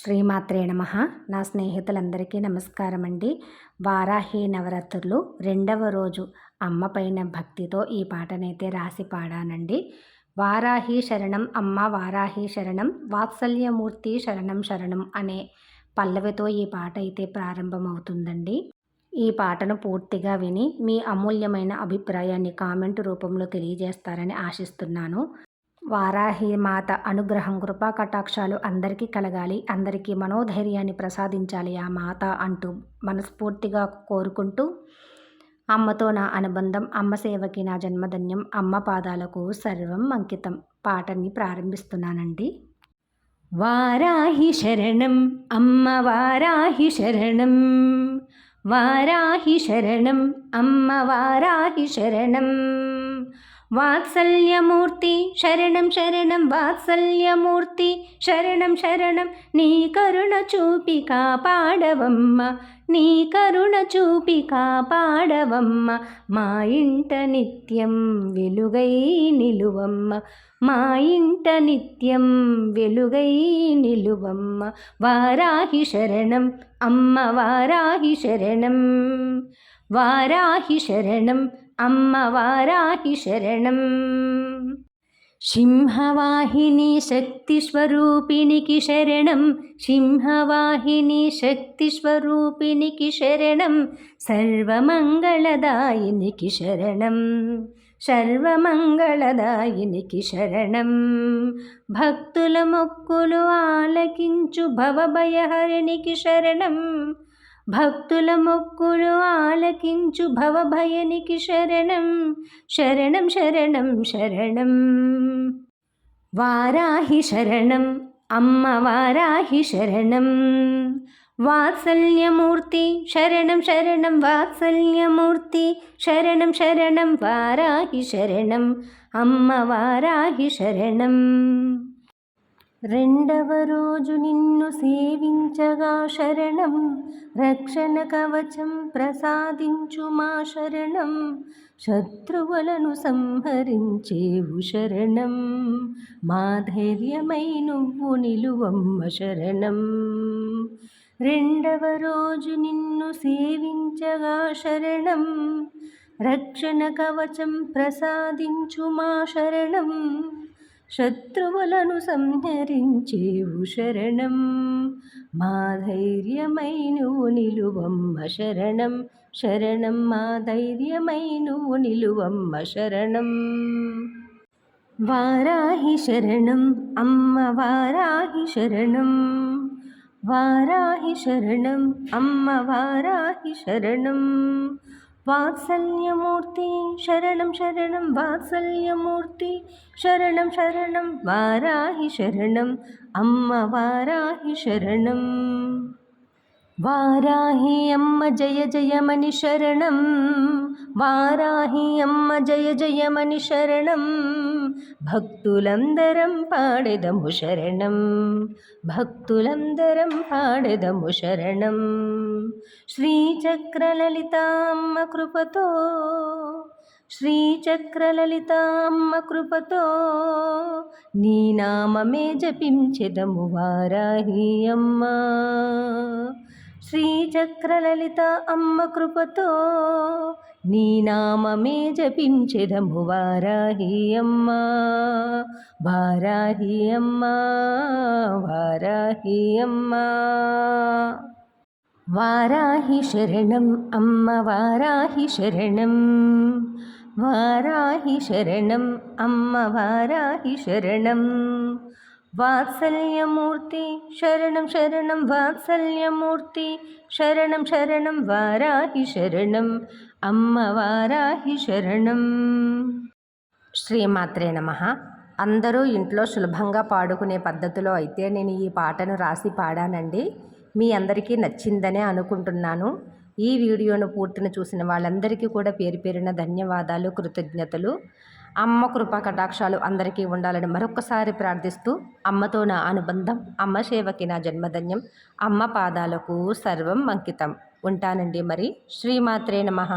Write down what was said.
శ్రీమాత్రే నమః. నా స్నేహితులందరికీ నమస్కారం అండి. వారాహి నవరాత్రులు రెండవ రోజు అమ్మ పైన భక్తితో ఈ పాటనైతే రాసి పాడానండి. వారాహి శరణం అమ్మ వారాహి శరణం వాత్సల్యమూర్తి శరణం శరణం అనే పల్లవితో ఈ పాట అయితే ప్రారంభమవుతుందండి. ఈ పాటను పూర్తిగా విని మీ అమూల్యమైన అభిప్రాయాన్ని కామెంట్ రూపంలో తెలియజేస్తారని ఆశిస్తున్నాను. వారాహి మాత అనుగ్రహం కృపా కటాక్షాలు అందరికీ కలగాలి, అందరికీ మనోధైర్యాన్ని ప్రసాదించాలి ఆ మాత అంటూ మనస్ఫూర్తిగా కోరుకుంటూ, అమ్మతో నా అనుబంధం, అమ్మ సేవకి నా జన్మధన్యం, అమ్మ పాదాలకు సర్వం అంకితం పాటని ప్రారంభిస్తున్నానండి. వారాహి శరణం అమ్మ వారాహి శరణం, వారాహి శరణం అమ్మ వారాహి శరణం, వాత్సల్యమూర్తి శరణం శరణం వాత్సల్యమూర్తి శరణం శరణం, నీ కరుణ చూపి కాపాడవమ్మ, నీ కరుణ చూపి కాపాడవమ్మ, మా ఇంట నిత్యం వెలుగై నిలువమ్మ, మా ఇంట నిత్యం వెలుగై నిలువమ్మ. వారాహి శరణం అమ్మ వారాహి శరణం, వారాహి శరణం అమ్మ వారాహి శరణం. సింహవాహిని శక్తి స్వరూపినికి శరణం, సింహవాహిని శక్తి స్వరూపినికి శరణం, సర్వమంగళదాయినికి శరణం, సర్వమంగళదాయినికి శరణం. భక్తుల మొక్కులు ఆలకించు భవభయహరినికి శరణం, భక్తుల మొక్కులు ఆలకించు భవభయనికి శరణం, శరణం శరణం శరణం. వారాహి శరణం అమ్మ వారాహి శరణం, వాత్సల్యమూర్తి శరణం శరణం వాత్సల్యమూర్తి శరణం శరణం, వారాహి శరణం అమ్మ వారాహి శరణం. రెండవ రోజు నిన్ను సేవించగా శరణం, రక్షణ కవచం ప్రసాదించు మా శరణం, శత్రువులను సంహరించేవు శరణం, మా ధైర్యమై నువ్వు నిలువమ్మ శరణం. రెండవ రోజు నిన్ను సేవించగా శరణం, రక్షణ కవచం ప్రసాదించు మా శరణం, శత్రువులను సంహరించేవు శరణం, మా ధైర్యమై నువ్వు నిలువమ్మ శరణం, శరణం మా ధైర్యమై నువ్వు నిలువమ్మ శరణం. వారాహి శరణం అమ్మ వారాహి శరణం, వారాహి శరణం అమ్మ వారాహి శరణం, వాత్సల్యమూర్తి శరణం శరణం వాత్సల్యమూర్తి శరణం శరణం, వారాహి శరణం అమ్మ వారాహి శరణం. వారాహి అమ్మ జయ జయమని శరణం, వారాహి అమ్మ జయ జయమని శరణం, భక్తులందరం పాడెదము శరణం, భక్తులందరం పాడెదము శరణం. శ్రీచక్రలలితామ్మ కృపతో, శ్రీచక్రలలితామ్మ కృపతో, నీ నామమే జపించెదము వారాహి అమ్మ, శ్రీచక్రలలిత అమ్మ కృపతో, నీ నామమే జపించెదము వారాహి అమ్మ, వారాహి అమ్మ వారాహి అమ్మ. వారాహి శరణం అమ్మ వారాహి శరణం, వారాహి శరణం అమ్మ వారాహి శరణం, వాత్సల్యమూర్తి శరణం శరణం వాత్సల్యమూర్తి శరణం శరణం, వారాహి శరణం అమ్మ వారాహి శరణం. శ్రీమాత్రే నమః. అందరూ ఇంట్లో సులభంగా పాడుకునే పద్ధతిలో అయితే నేను ఈ పాటను రాసి పాడానండి. మీ అందరికీ నచ్చిందనే అనుకుంటున్నాను. ఈ వీడియోను పూర్తిని చూసిన వాళ్ళందరికీ కూడా పేరు పేరున ధన్యవాదాలు, కృతజ్ఞతలు. అమ్మ కృపా కటాక్షాలు అందరికీ ఉండాలని మరొకసారి ప్రార్థిస్తూ, అమ్మతో నా అనుబంధం, అమ్మ సేవకి నా జన్మధన్యం, అమ్మ పాదాలకు సర్వం అంకితం. ఉంటానండి మరి. శ్రీమాత్రే నమః.